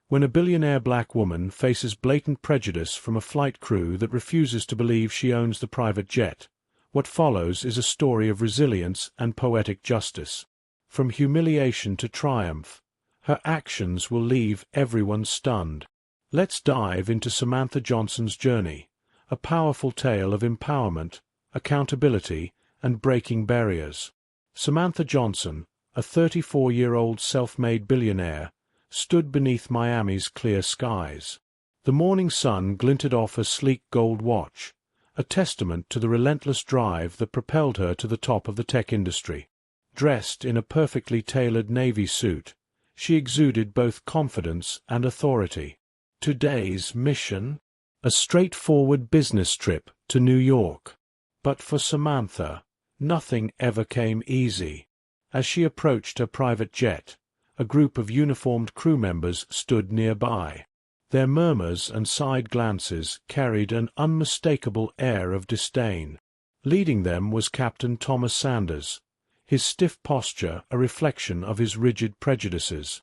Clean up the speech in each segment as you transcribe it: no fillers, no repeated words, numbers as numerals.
When a billionaire black woman faces blatant prejudice from a flight crew that refuses to believe she owns the private jet, what follows is a story of resilience and poetic justice. From humiliation to triumph, her actions will leave everyone stunned. Let's dive into Samantha Johnson's journey, a powerful tale of empowerment, accountability, and breaking barriers. Samantha Johnson, a 34-year-old self-made billionaire, stood beneath Miami's clear skies. The morning sun glinted off her sleek gold watch, a testament to the relentless drive that propelled her to the top of the tech industry. Dressed in a perfectly tailored navy suit, she exuded both confidence and authority. Today's mission? A straightforward business trip to New York. But for Samantha, nothing ever came easy. As she approached her private jet, a group of uniformed crew members stood nearby. Their murmurs and side glances carried an unmistakable air of disdain. Leading them was Captain Thomas Sanders, his stiff posture a reflection of his rigid prejudices.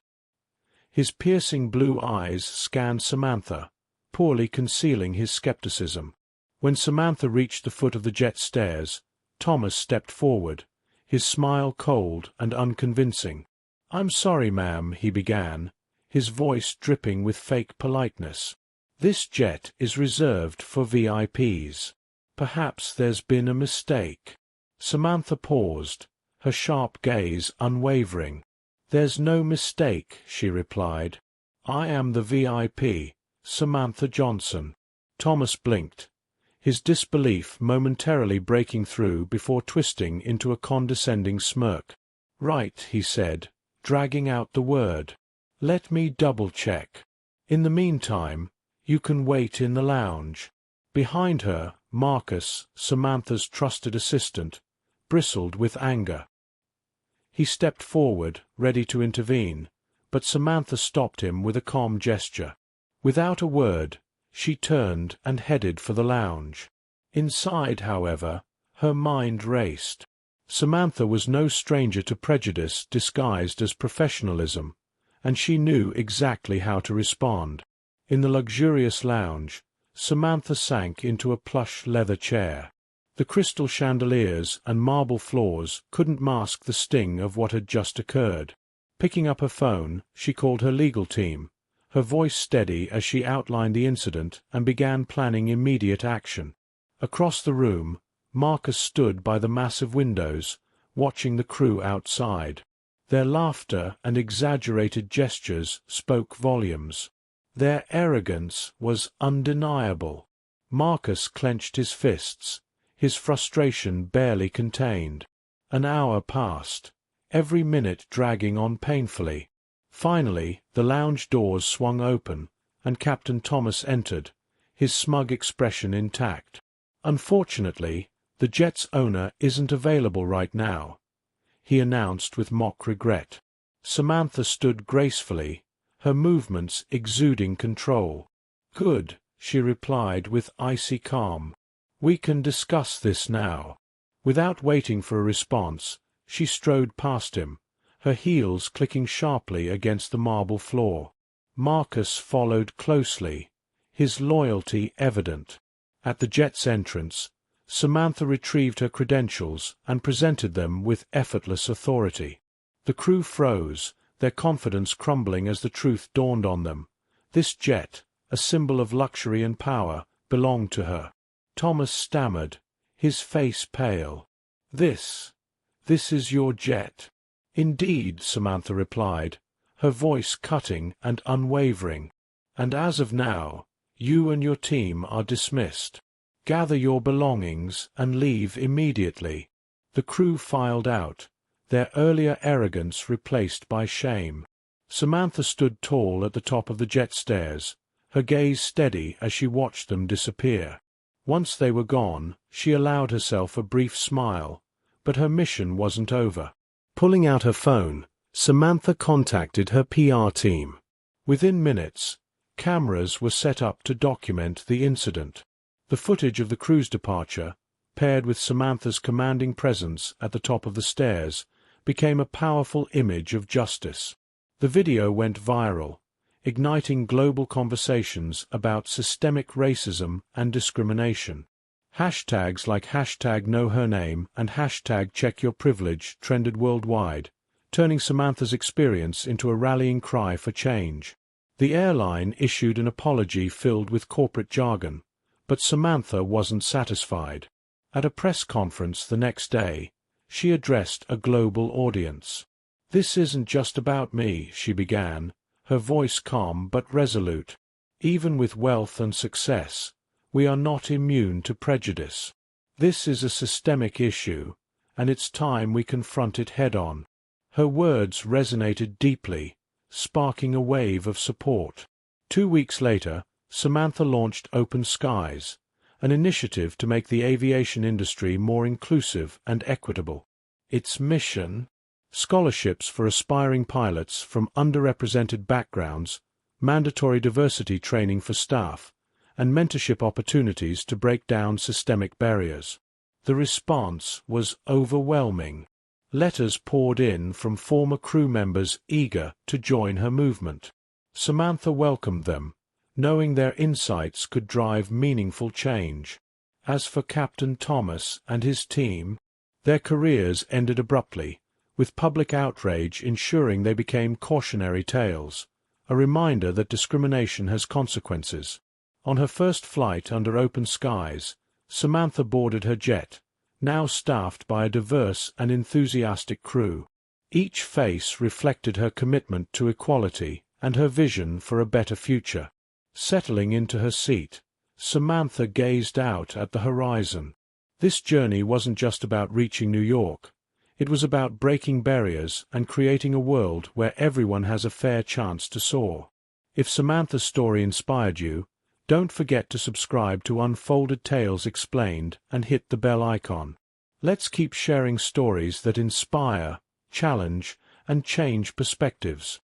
His piercing blue eyes scanned Samantha, poorly concealing his skepticism. When Samantha reached the foot of the jet stairs, Thomas stepped forward, his smile cold and unconvincing. "I'm sorry, ma'am," he began, his voice dripping with fake politeness. "This jet is reserved for VIPs. Perhaps there's been a mistake." Samantha paused, her sharp gaze unwavering. "There's no mistake," she replied. "I am the VIP, Samantha Johnson." Thomas blinked, his disbelief momentarily breaking through before twisting into a condescending smirk. "Right," he said, dragging out the word. "Let me double-check. In the meantime, you can wait in the lounge." Behind her, Marcus, Samantha's trusted assistant, bristled with anger. He stepped forward, ready to intervene, but Samantha stopped him with a calm gesture. Without a word, she turned and headed for the lounge. Inside, however, her mind raced. Samantha was no stranger to prejudice disguised as professionalism, and she knew exactly how to respond. In the luxurious lounge, Samantha sank into a plush leather chair. The crystal chandeliers and marble floors couldn't mask the sting of what had just occurred. Picking up her phone, she called her legal team, her voice steady as she outlined the incident and began planning immediate action. Across the room, Marcus stood by the massive windows, watching the crew outside. Their laughter and exaggerated gestures spoke volumes. Their arrogance was undeniable. Marcus clenched his fists, his frustration barely contained. An hour passed, every minute dragging on painfully. Finally, the lounge doors swung open, and Captain Thomas entered, his smug expression intact. "Unfortunately, the jet's owner isn't available right now," he announced with mock regret. Samantha stood gracefully, her movements exuding control. "Good," she replied with icy calm. "We can discuss this now." Without waiting for a response, she strode past him, her heels clicking sharply against the marble floor. Marcus followed closely, his loyalty evident. At the jet's entrance, Samantha retrieved her credentials and presented them with effortless authority. The crew froze, their confidence crumbling as the truth dawned on them. This jet, a symbol of luxury and power, belonged to her. Thomas stammered, his face pale. This is your jet." "Indeed," Samantha replied, her voice cutting and unwavering. "And as of now, you and your team are dismissed. Gather your belongings and leave immediately." The crew filed out, their earlier arrogance replaced by shame. Samantha stood tall at the top of the jet stairs, her gaze steady as she watched them disappear. Once they were gone, she allowed herself a brief smile, but her mission wasn't over. Pulling out her phone, Samantha contacted her PR team. Within minutes, cameras were set up to document the incident. The footage of the crew's departure, paired with Samantha's commanding presence at the top of the stairs, became a powerful image of justice. The video went viral, igniting global conversations about systemic racism and discrimination. Hashtags like #KnowHerName and #CheckYourPrivilege trended worldwide, turning Samantha's experience into a rallying cry for change. The airline issued an apology filled with corporate jargon, but Samantha wasn't satisfied. At a press conference the next day, she addressed a global audience. "This isn't just about me," she began, her voice calm but resolute. "Even with wealth and success, we are not immune to prejudice. This is a systemic issue, and it's time we confront it head-on." Her words resonated deeply, sparking a wave of support. 2 weeks later, Samantha launched Open Skies, an initiative to make the aviation industry more inclusive and equitable. Its mission? Scholarships for aspiring pilots from underrepresented backgrounds, mandatory diversity training for staff, and mentorship opportunities to break down systemic barriers. The response was overwhelming. Letters poured in from former crew members eager to join her movement. Samantha welcomed them, knowing their insights could drive meaningful change. As for Captain Thomas and his team, their careers ended abruptly, with public outrage ensuring they became cautionary tales, a reminder that discrimination has consequences. On her first flight under Open Skies, Samantha boarded her jet, now staffed by a diverse and enthusiastic crew. Each face reflected her commitment to equality and her vision for a better future. Settling into her seat, Samantha gazed out at the horizon. This journey wasn't just about reaching New York. It was about breaking barriers and creating a world where everyone has a fair chance to soar. If Samantha's story inspired you, don't forget to subscribe to Unfolded Tales Explained and hit the bell icon. Let's keep sharing stories that inspire, challenge, and change perspectives.